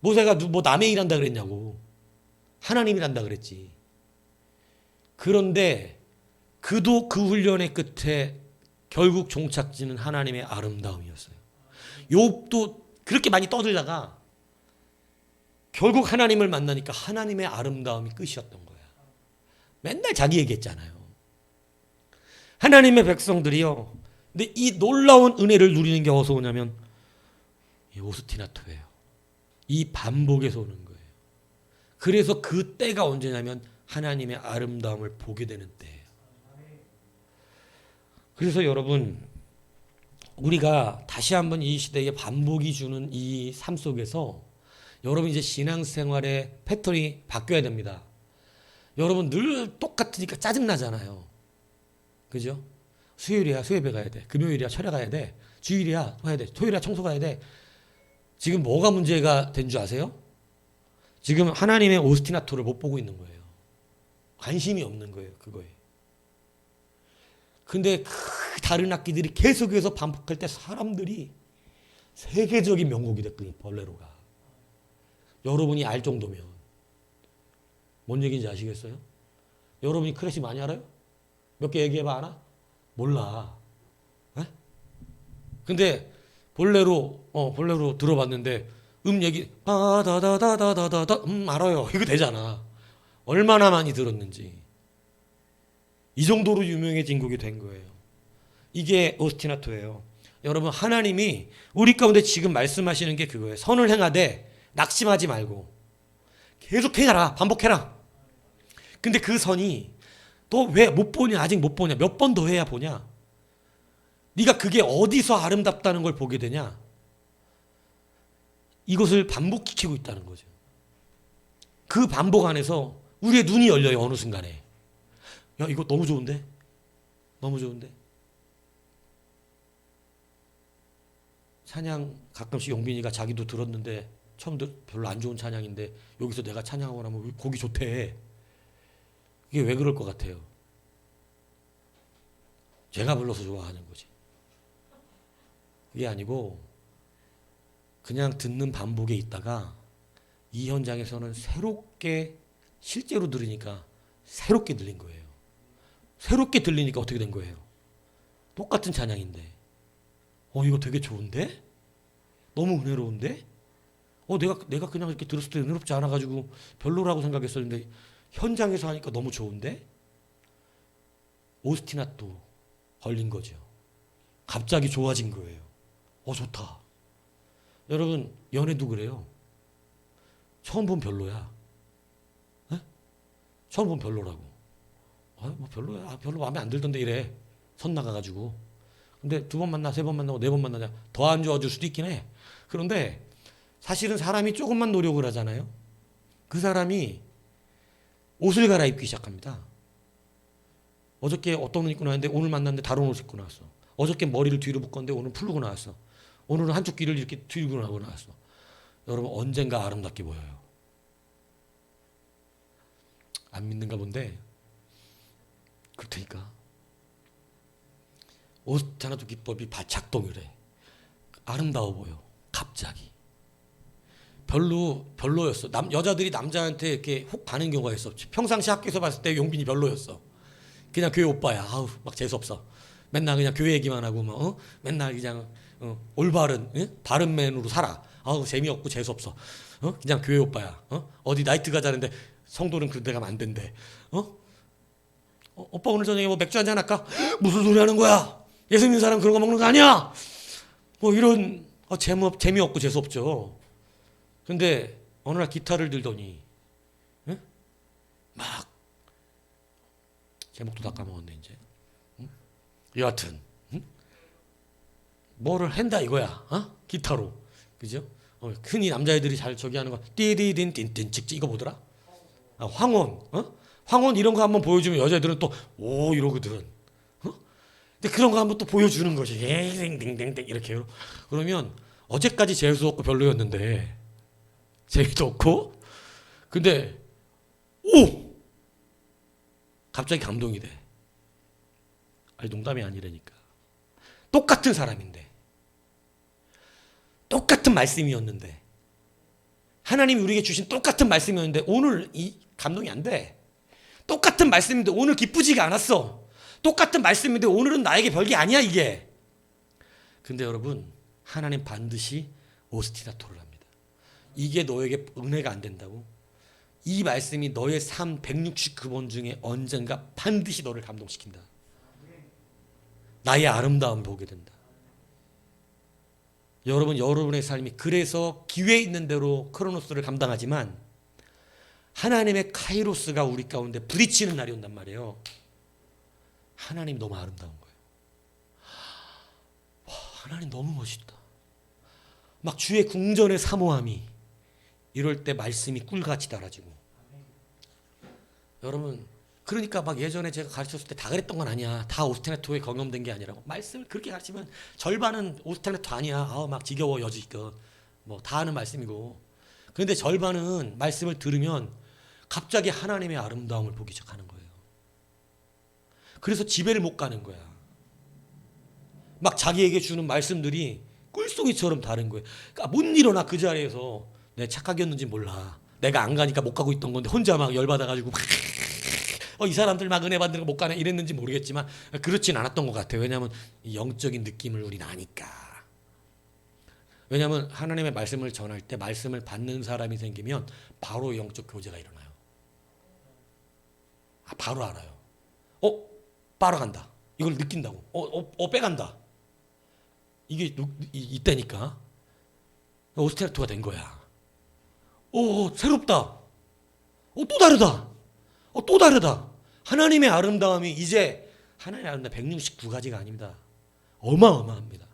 모세가 뭐 남의 일한다 그랬냐고. 하나님 일한다 그랬지. 그런데 그도 그 훈련의 끝에 결국 종착지는 하나님의 아름다움이었어요. 욥도 그렇게 많이 떠들다가 결국 하나님을 만나니까 하나님의 아름다움이 끝이었던 거야. 맨날 자기 얘기했잖아요. 하나님의 백성들이요. 근데 이 놀라운 은혜를 누리는 게 어디서 오냐면 이 오스티나토예요. 이 반복에서 오는 거예요. 그래서 그 때가 언제냐면 하나님의 아름다움을 보게 되는 때예요. 그래서 여러분, 우리가 다시 한번 이 시대에 반복이 주는 이 삶 속에서 여러분 이제 신앙생활의 패턴이 바뀌어야 됩니다. 여러분 늘 똑같으니까 짜증나잖아요. 그죠? 수요일이야 수예배 가야 돼. 금요일이야 철야 가야 돼. 주일이야 또 해야 돼. 토요일이야 청소 가야 돼. 지금 뭐가 문제가 된 줄 아세요? 지금 하나님의 오스티나토를 못 보고 있는 거예요. 관심이 없는 거예요. 그거에. 근데 그 다른 악기들이 계속해서 반복할 때 사람들이 세계적인 명곡이 됐거든요. 볼레로가. 여러분이 알 정도면. 뭔 얘기인지 아시겠어요? 여러분이 클래식 많이 알아요? 몇 개 얘기해봐 알아? 몰라. 에? 근데 볼레로 들어봤는데 얘기 다다다다다다다 알아요. 이거 되잖아. 얼마나 많이 들었는지. 이 정도로 유명해진 곡이 된 거예요. 이게 오스티나토예요. 여러분 하나님이 우리 가운데 지금 말씀하시는 게 그거예요. 선을 행하되 낙심하지 말고 계속 해라. 반복해라. 근데 그 선이 너 왜 못 보냐? 아직 못 보냐? 몇 번 더 해야 보냐? 네가 그게 어디서 아름답다는 걸 보게 되냐? 이것을 반복시키고 있다는 거죠. 그 반복 안에서 우리의 눈이 열려요. 어느 순간에. 야 이거 너무 좋은데? 너무 좋은데? 찬양 가끔씩 용빈이가 자기도 들었는데 처음 별로 안 좋은 찬양인데 여기서 내가 찬양하고 나면 곡이 좋대. 이게 왜 그럴 것 같아요? 제가 불러서 좋아하는 거지. 그게 아니고 그냥 듣는 반복에 있다가 이 현장에서는 새롭게 실제로 들으니까 새롭게 들린 거예요. 새롭게 들리니까 어떻게 된 거예요? 똑같은 찬양인데 이거 되게 좋은데? 너무 은혜로운데? 내가 그냥 이렇게 들었을 때 은혜롭지 않아가지고 별로라고 생각했었는데 현장에서 하니까 너무 좋은데? 오스티나토 걸린 거죠. 갑자기 좋아진 거예요. 좋다. 여러분 연애도 그래요. 처음 보면 별로야. 에? 처음 보면 별로라고. 뭐 별로야. 별로 마음에 안 들던데 이래. 선 나가가지고. 근데 두 번 만나, 세 번 만나고 네 번 만나냐 더 안 좋아질 수도 있긴 해. 그런데 사실은 사람이 조금만 노력을 하잖아요. 그 사람이 옷을 갈아입기 시작합니다. 어저께 어떤 옷 입고 나왔는데 오늘 만났는데 다른 옷 입고 나왔어. 어저께 머리를 뒤로 묶었는데 오늘 풀고 나왔어. 오늘은 한쪽 귀를 이렇게 들고 나왔어. 여러분 언젠가 아름답게 보여요. 안 믿는가 본데 그렇다니까. 오스티나토 기법이 작동을 해. 아름다워 보여. 갑자기. 별로였어. 여자들이 남자한테 이렇게 혹 가는 경우가 있어. 평상시 학교에서 봤을 때 용빈이 별로였어. 그냥 교회 오빠야. 막 재수없어. 맨날 그냥 교회 얘기만 하고 맨날 그냥 올바른 바른맨으로 살아. 재미없고 재수없어. 그냥 교회 오빠야. 어디 나이트 가자는데 성도는 그런 데 가면 안 된대. 오빠 오늘 저녁에 뭐 맥주 한잔 할까? 무슨 소리 하는 거야? 예수 믿는 사람 그런 거 먹는 거 아니야? 이런 재미없고 재수없죠. 근데 어느 날 기타를 들더니 막 제목도 다 까먹었네 이제. 여하튼 뭐를 한다 이거야. 기타로. 그죠? 흔히 남자애들이 잘 저기 하는 거 띠디딘 띵띵 찍찍 이거 뭐더라? 황혼. 황혼 이런 거 한번 보여주면 여자애들은 또 오 이러거든. 근데 그런 거 한번 또 보여주는 거지. 딩딩딩딩 이렇게. 그러면 어제까지 재수 없고 별로였는데 재미도 없고 근데 갑자기 감동이 돼. 아니 농담이 아니라니까. 똑같은 사람인데 똑같은 말씀이었는데 하나님이 우리에게 주신 똑같은 말씀이었는데 오늘 이 감동이 안 돼. 똑같은 말씀인데 오늘 기쁘지가 않았어. 똑같은 말씀인데 오늘은 나에게 별게 아니야 이게. 근데 여러분 하나님 반드시 오스티나토를 합니다. 이게 너에게 은혜가 안 된다고? 이 말씀이 너의 삶 169번 중에 언젠가 반드시 너를 감동시킨다. 나의 아름다움 보게 된다. 여러분의 삶이 그래서 기회 있는 대로 크로노스를 감당하지만 하나님의 카이로스가 우리 가운데 부딪히는 날이 온단 말이에요. 하나님 너무 아름다운 거예요. 와, 하나님 너무 멋있다. 막 주의 궁전의 사모함이 이럴 때 말씀이 꿀같이 달아지고. 여러분, 그러니까 막 예전에 제가 가르쳤을 때 다 그랬던 건 아니야. 다 오스테나토에 경험된 게 아니라고. 말씀을 그렇게 가르치면 절반은 오스테나토 아니야. 막 지겨워 여지껏. 뭐 다 하는 말씀이고. 그런데 절반은 말씀을 들으면 갑자기 하나님의 아름다움을 보기 시작하는 거예요. 그래서 집에를 못 가는 거야. 막 자기에게 주는 말씀들이 꿀송이처럼 다른 거예요. 그러니까 못 일어나 그 자리에서. 내 착각이었는지 몰라. 내가 안 가니까 못 가고 있던 건데 혼자 막 열받아가지고 이 사람들 막 은혜 받는 거 못 가네 이랬는지 모르겠지만 그렇진 않았던 것 같아요. 왜냐하면 영적인 느낌을 우리는 아니까. 왜냐하면 하나님의 말씀을 전할 때 말씀을 받는 사람이 생기면 바로 영적 교제가 일어나요. 바로 알아요. 빨아간다. 이걸 느낀다고. 빼간다. 이게 이때니까 오스테라토가 된 거야. 새롭다. 또 다르다. 또 다르다. 하나님의 아름다움이 이제 하나님의 아름다움 169가지가 아닙니다. 어마어마합니다.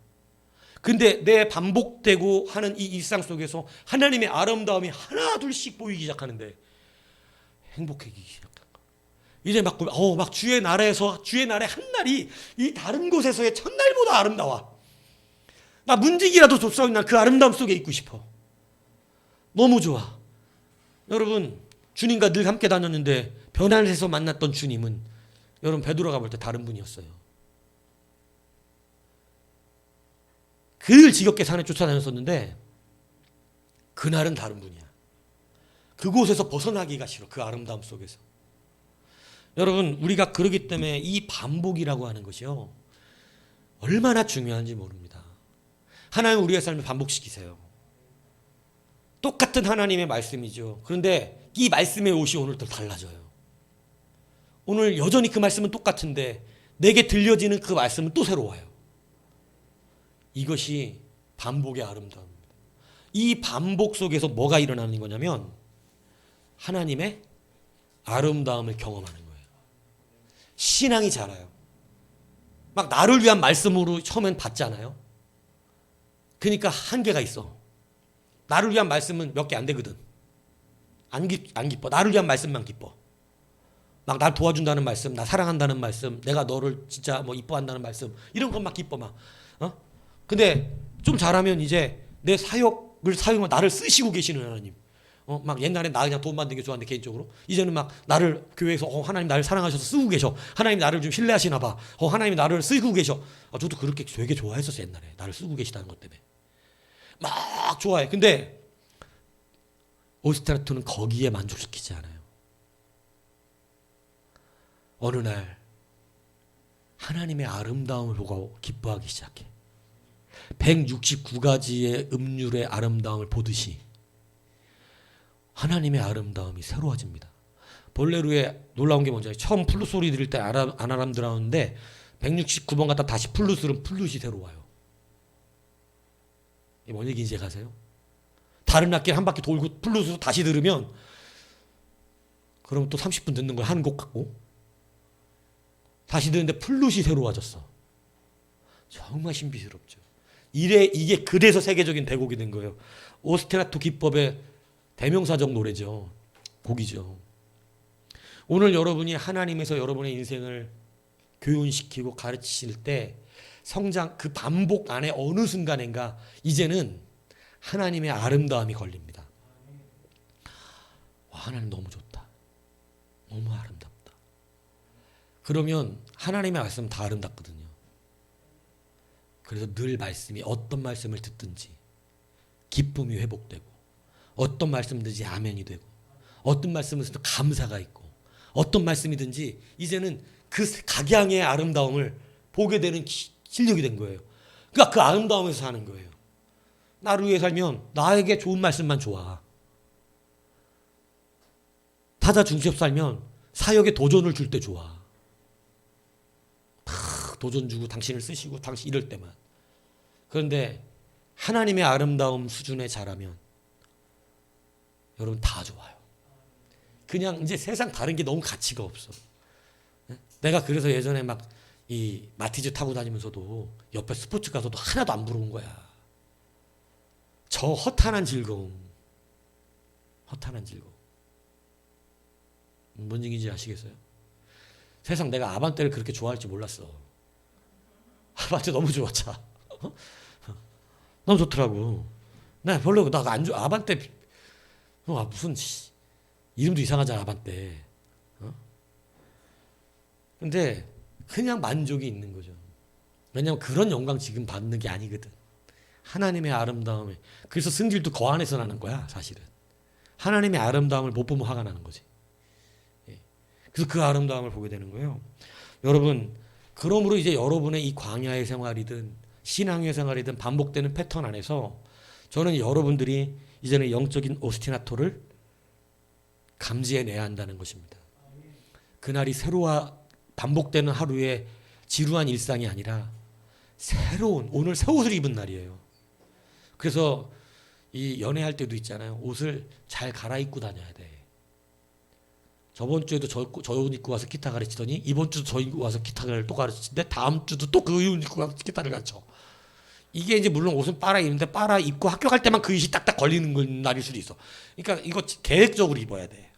근데 내 반복되고 하는 이 일상 속에서 하나님의 아름다움이 하나 둘씩 보이기 시작하는데 행복해지기 시작한 거. 이제 막 주의 나라에서 주의 나라의 한 날이 이 다른 곳에서의 첫날보다 아름다워. 나 문지기라도 좁사오니 난 그 아름다움 속에 있고 싶어. 너무 좋아. 여러분, 주님과 늘 함께 다녔는데 변환해서 만났던 주님은 여러분 베드로가 볼 때 다른 분이었어요. 늘 지겹게 산에 쫓아다녔었는데 그날은 다른 분이야. 그곳에서 벗어나기가 싫어. 그 아름다움 속에서. 여러분, 우리가 그러기 때문에 이 반복이라고 하는 것이요, 얼마나 중요한지 모릅니다. 하나님 우리의 삶을 반복시키세요. 똑같은 하나님의 말씀이죠. 그런데 이 말씀의 옷이 오늘 또 달라져요. 오늘 여전히 그 말씀은 똑같은데 내게 들려지는 그 말씀은 또 새로워요. 이것이 반복의 아름다움입니다. 이 반복 속에서 뭐가 일어나는 거냐면 하나님의 아름다움을 경험하는 거예요. 신앙이 자라요. 막 나를 위한 말씀으로 처음엔 받잖아요. 그러니까 한계가 있어. 나를 위한 말씀은 몇 개 안 되거든. 안 기뻐. 나를 위한 말씀만 기뻐. 막 날 도와준다는 말씀, 나 사랑한다는 말씀, 내가 너를 진짜 뭐 이뻐한다는 말씀, 이런 것 막 기뻐 막. 근데 좀 잘하면 이제 내 사역을 사용하면 나를 쓰시고 계시는 하나님. 막 옛날에 나 그냥 돈 받는 게 좋았는데 개인적으로 이제는 막 나를 교회에서 하나님 나를 사랑하셔서 쓰고 계셔. 하나님 나를 좀 신뢰하시나 봐. 하나님 나를 쓰고 계셔. 저도 그렇게 되게 좋아했었어 옛날에. 나를 쓰고 계시다는 것 때문에. 막 좋아해. 근데 오스테라토는 거기에 만족시키지 않아요. 어느 날 하나님의 아름다움을 보고 기뻐하기 시작해. 169가지의 음률의 아름다움을 보듯이 하나님의 아름다움이 새로워집니다. 볼레로의 놀라운 게 뭔지 처음 플룻 소리 들을 때 안 아름다웠는데 169번 갖다 다시 플룻으로 플룻이 새로워요. 이게 뭔 얘기인지 아세요? 다른 악기를 한 바퀴 돌고 플룻으로 다시 들으면 그럼 또 30분 듣는 걸 한 곡 같고 다시 듣는데 플룻이 새로워졌어. 정말 신비스럽죠. 이게 그래서 세계적인 대곡이 된 거예요. 오스테라토 기법의 대명사적 노래죠. 곡이죠. 오늘 여러분이 하나님에서 여러분의 인생을 교훈시키고 가르치실 때 성장 그 반복 안에 어느 순간인가 이제는 하나님의 아름다움이 걸립니다. 와, 하나님 너무 좋다. 너무 아름답다. 그러면 하나님의 말씀은 다 아름답거든요. 그래서 늘 말씀이 어떤 말씀을 듣든지 기쁨이 회복되고 어떤 말씀이든지 아멘이 되고 어떤 말씀이든지 감사가 있고 어떤 말씀이든지 이제는 그 각양의 아름다움을 보게 되는 실력이 된 거예요. 그러니까 그 아름다움에서 사는 거예요. 나를 위해 살면 나에게 좋은 말씀만 좋아. 타자 중시업 살면 사역에 도전을 줄 때 좋아. 도전 주고 당신을 쓰시고 당신 이럴 때만. 그런데 하나님의 아름다움 수준에 자라면 여러분 다 좋아요. 그냥 이제 세상 다른 게 너무 가치가 없어. 내가 그래서 예전에 막 이 마티즈 타고 다니면서도 옆에 스포츠 가서도 하나도 안 부러운 거야. 저 허탄한 즐거움. 허탄한 즐거움. 뭔 얘기인지 아시겠어요? 세상 내가 아반떼를 그렇게 좋아할 줄 몰랐어. 아반떼 너무 좋아, 차. 너무 좋더라고. 나 별로, 나 안 좋아. 아반떼, 무슨, 이름도 이상하잖아, 아반떼. 근데 그냥 만족이 있는 거죠. 왜냐면 그런 영광 지금 받는 게 아니거든. 하나님의 아름다움에. 그래서 승질도 거 안에서 나는 거야, 사실은. 하나님의 아름다움을 못 보면 화가 나는 거지. 그래서 그 아름다움을 보게 되는 거예요. 여러분, 그러므로 이제 여러분의 이 광야의 생활이든 신앙의 생활이든 반복되는 패턴 안에서 저는 여러분들이 이제는 영적인 오스티나토를 감지해내야 한다는 것입니다. 그날이 새로워 반복되는 하루의 지루한 일상이 아니라 새로운 오늘 새 옷을 입은 날이에요. 그래서 이 연애할 때도 있잖아요. 옷을 잘 갈아입고 다녀야 돼. 저번 주에도 저 옷 입고 와서 기타 가르치더니 이번 주도 저 입고 와서 기타를 또 가르치는데 다음 주도 또 그 옷 입고 와서 기타를 가르쳐. 이게 이제 물론 옷은 빨아 입는데 빨아 입고 학교 갈 때만 그 옷이 딱딱 걸리는 날일 수도 있어. 그러니까 이거 계획적으로 입어야 돼.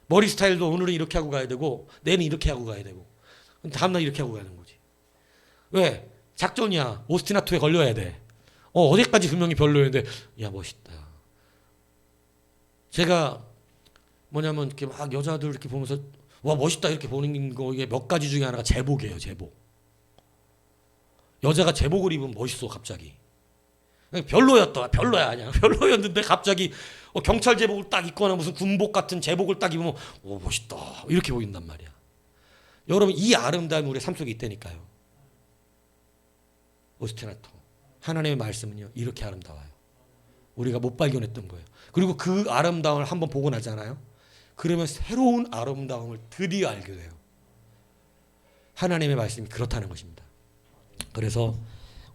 머리 스타일도 오늘은 이렇게 하고 가야 되고 내일은 이렇게 하고 가야 되고 다음날 이렇게 하고 가는 거지. 왜? 작전이야. 오스티나토에 걸려야 돼. 어제까지 분명히 별로였는데 야 멋있다. 제가 뭐냐면 이렇게 막 여자들 이렇게 보면서 와 멋있다 이렇게 보는 거 이게 몇 가지 중에 하나가 제복이에요. 제복. 여자가 제복을 입으면 멋있어 갑자기. 별로였다. 별로야 아니야. 별로였는데 갑자기 경찰 제복을 딱 입거나 무슨 군복 같은 제복을 딱 입으면 오 멋있다 이렇게 보인단 말이야. 여러분 이 아름다움이 우리 삶 속에 있다니까요. 오스티나토 하나님의 말씀은요 이렇게 아름다워요. 우리가 못 발견했던 거예요. 그리고 그 아름다움을 한번 보고 나잖아요. 그러면 새로운 아름다움을 드디어 알게 돼요. 하나님의 말씀이 그렇다는 것입니다. 그래서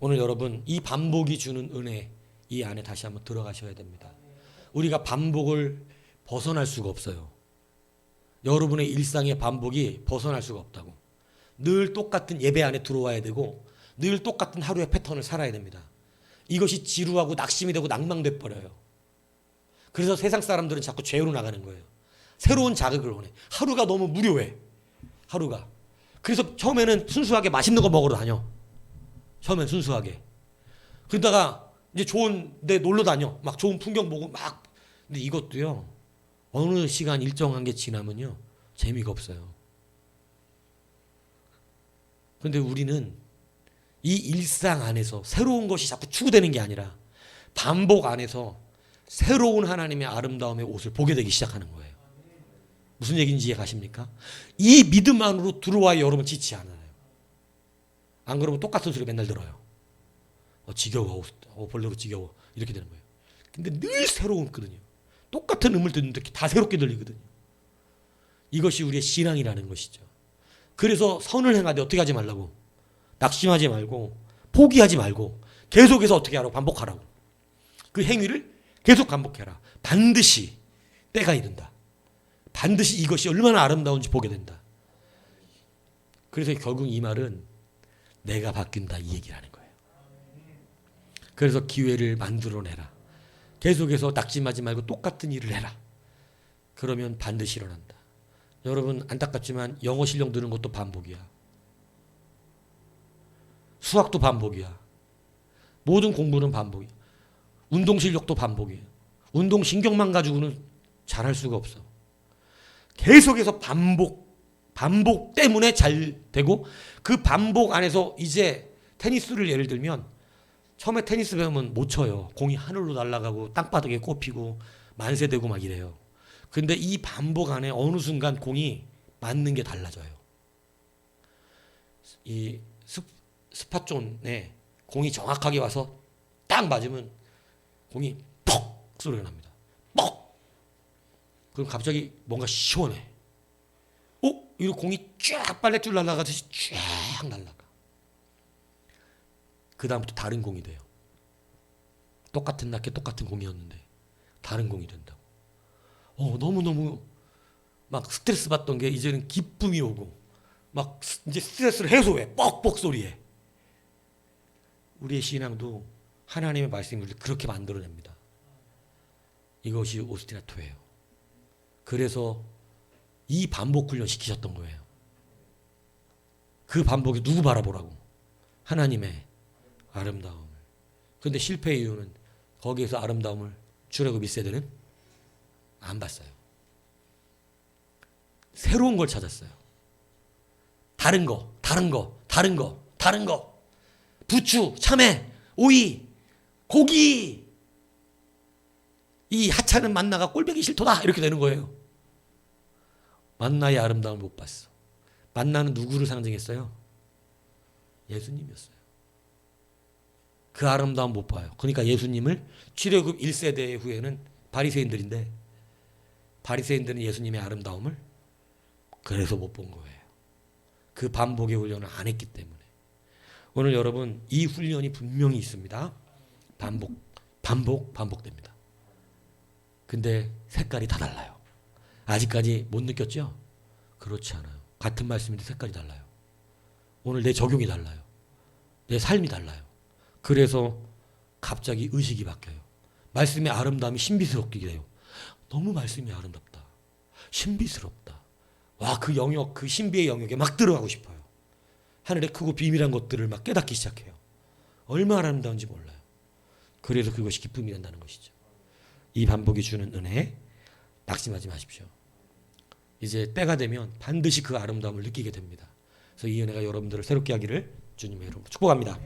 오늘 여러분 이 반복이 주는 은혜 이 안에 다시 한번 들어가셔야 됩니다. 우리가 반복을 벗어날 수가 없어요. 여러분의 일상의 반복이 벗어날 수가 없다고. 늘 똑같은 예배 안에 들어와야 되고 늘 똑같은 하루의 패턴을 살아야 됩니다. 이것이 지루하고 낙심이 되고 낭망돼 버려요. 그래서 세상 사람들은 자꾸 죄로 나가는 거예요. 새로운 자극을 원해. 하루가 너무 무료해. 하루가. 그래서 처음에는 순수하게 맛있는 거 먹으러 다녀. 처음엔 순수하게. 그러다가 이제 좋은 데 놀러 다녀. 막 좋은 풍경 보고 막. 근데 이것도요. 어느 시간 일정한 게 지나면요. 재미가 없어요. 그런데 우리는 이 일상 안에서 새로운 것이 자꾸 추구되는 게 아니라 반복 안에서 새로운 하나님의 아름다움의 옷을 보게 되기 시작하는 거예요. 무슨 얘기인지 이해 가십니까? 이 믿음 안으로 들어와야 여러분 지치지 않아요. 안 그러면 똑같은 소리 맨날 들어요. 지겨워. 별로 지겨워. 이렇게 되는 거예요. 근데 늘 새로웠거든요. 똑같은 음을 듣는데 다 새롭게 들리거든요. 이것이 우리의 신앙이라는 것이죠. 그래서 선을 행하되 어떻게 하지 말라고? 낙심하지 말고 포기하지 말고 계속해서 어떻게 하라고? 반복하라고. 그 행위를 계속 반복해라. 반드시 때가 이른다. 반드시 이것이 얼마나 아름다운지 보게 된다. 그래서 결국 이 말은 내가 바뀐다 이 얘기라는 거예요. 그래서 기회를 만들어내라. 계속해서 낙심하지 말고 똑같은 일을 해라. 그러면 반드시 일어난다. 여러분 안타깝지만 영어 실력 느는 것도 반복이야. 수학도 반복이야. 모든 공부는 반복이야. 운동 실력도 반복이에요. 운동 신경만 가지고는 잘할 수가 없어. 계속해서 반복 때문에 잘 되고 그 반복 안에서 이제 테니스를 예를 들면 처음에 테니스 배우면 못 쳐요. 공이 하늘로 날아가고 땅바닥에 꼽히고 만세되고 막 이래요. 근데 이 반복 안에 어느 순간 공이 맞는 게 달라져요. 이 스팟존에 공이 정확하게 와서 딱 맞으면 공이 퍽 소리가 납니다. 퍽! 그럼 갑자기 뭔가 시원해. 이 공이 쫙 빨랫줄 날아가듯이 쫙 날아가. 그 다음부터 다른 공이 돼요. 똑같은 라켓 똑같은 공이었는데 다른 공이 된다고. 너무너무 막 스트레스 받던 게 이제는 기쁨이 오고 막 이제 스트레스를 해소해. 뻑뻑 소리에. 우리의 신앙도 하나님의 말씀을 그렇게 만들어냅니다. 이것이 오스티나토예요. 그래서 이 반복 훈련 시키셨던 거예요. 그 반복이 누구 바라보라고? 하나님의 아름다움을. 그런데 실패의 이유는 거기에서 아름다움을 주려고 1세대는 안 봤어요. 새로운 걸 찾았어요. 다른 거. 부추, 참외, 오이, 고기. 이 하찮은 만나가 꼴보기 싫도다. 이렇게 되는 거예요. 만나의 아름다움을 못 봤어. 만나는 누구를 상징했어요? 예수님이었어요. 그 아름다움 못 봐요. 그러니까 예수님을 출애굽 1세대 후에는 바리새인들인데 바리새인들은 예수님의 아름다움을 그래서 못 본 거예요. 그 반복의 훈련을 안 했기 때문에. 오늘 여러분 이 훈련이 분명히 있습니다. 반복됩니다. 근데 색깔이 다 달라요. 아직까지 못 느꼈죠? 그렇지 않아요. 같은 말씀인데 색깔이 달라요. 오늘 내 적용이 달라요. 내 삶이 달라요. 그래서 갑자기 의식이 바뀌어요. 말씀의 아름다움이 신비스럽게 돼요. 너무 말씀이 아름답다. 신비스럽다. 와, 그 영역, 그 신비의 영역에 막 들어가고 싶어요. 하늘의 크고 비밀한 것들을 막 깨닫기 시작해요. 얼마나 아름다운지 몰라요. 그래서 그것이 기쁨이 된다는 것이죠. 이 반복이 주는 은혜 낙심하지 마십시오. 이제 때가 되면 반드시 그 아름다움을 느끼게 됩니다. 그래서 이 은혜가 여러분들을 새롭게 하기를 주님의 이름으로 축복합니다.